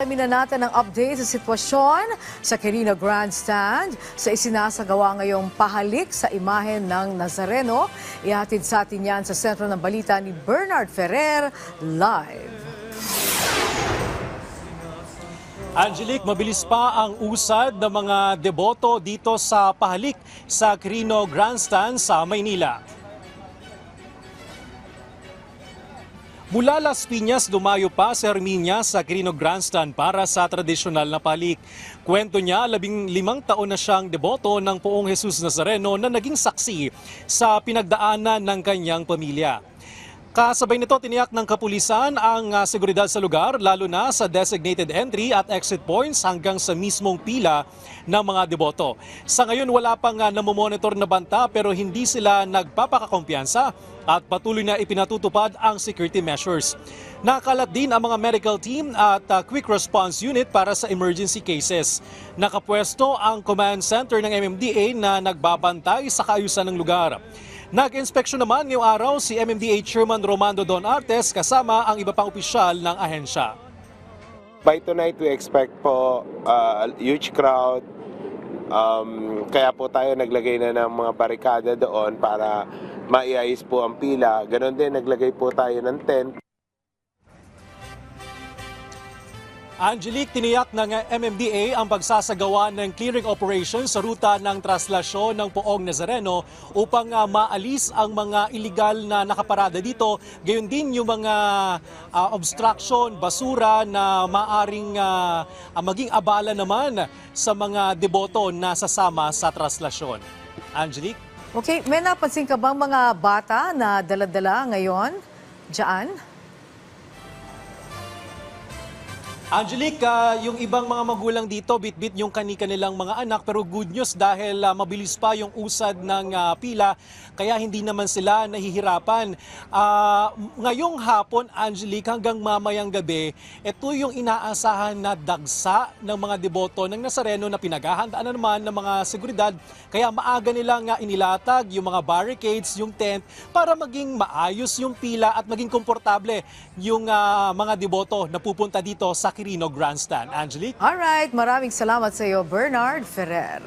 Alamin na natin ang update sa sitwasyon sa Quirino Grandstand sa isinasagawa ngayong pahalik sa imahe ng Nazareno. Ihatid sa atin yan sa sentro ng balita ni Bernard Ferrer live. Angelique, mabilis pa ang usad ng mga deboto dito sa pahalik sa Quirino Grandstand sa Maynila. Mula Las Piñas, dumayo pa si Herminia sa Quirino Grandstand para sa tradisyonal na pahalik. Kwento niya, 15 taon na siyang deboto ng Poong Jesus Nazareno na naging saksi sa pinagdaanan ng kanyang pamilya. Kasabay nito, tiniyak ng kapulisan ang seguridad sa lugar, lalo na sa designated entry at exit points hanggang sa mismong pila ng mga deboto. Sa ngayon, wala pang namomonitor na banta pero hindi sila nagpapakakumpiyansa at patuloy na ipinatutupad ang security measures. Nakalat din ang mga medical team at quick response unit para sa emergency cases. Nakapwesto ang command center ng MMDA na nagbabantay sa kaayusan ng lugar. Nag-inspeksyon naman ngayong araw si MMDA Chairman Romando Don Artes kasama ang iba pang opisyal ng ahensya. By tonight, we expect po a huge crowd. Kaya po tayo naglagay na ng mga barikada doon para maiayos po ang pila. Ganon din, naglagay po tayo ng tent. Angelique, tiniyak ng MMDA ang pagsasagawa ng clearing operation sa ruta ng traslasyon ng Poong Nazareno upang maalis ang mga iligal na nakaparada dito. Gayon din yung mga obstruction, basura na maaring maging abala naman sa mga deboto na sasama sa traslasyon. Angelique? Okay, may napansin ka bang mga bata na dala-dala ngayon diyan? Angelique, yung ibang mga magulang dito, bit-bit yung kanilang mga anak, pero good news dahil mabilis pa yung usad ng pila, kaya hindi naman sila nahihirapan. Ngayong hapon, Angelique, hanggang mamayang gabi, ito yung inaasahan na dagsa ng mga deboto ng Nazareno na pinaghahandaan na naman ng mga seguridad, kaya maaga nilang inilatag yung mga barricades, yung tent, para maging maayos yung pila at maging komportable yung mga deboto na pupunta dito sa Quirino Grandstand. Angelique? Alright, maraming salamat sa iyo, Bernard Ferrer.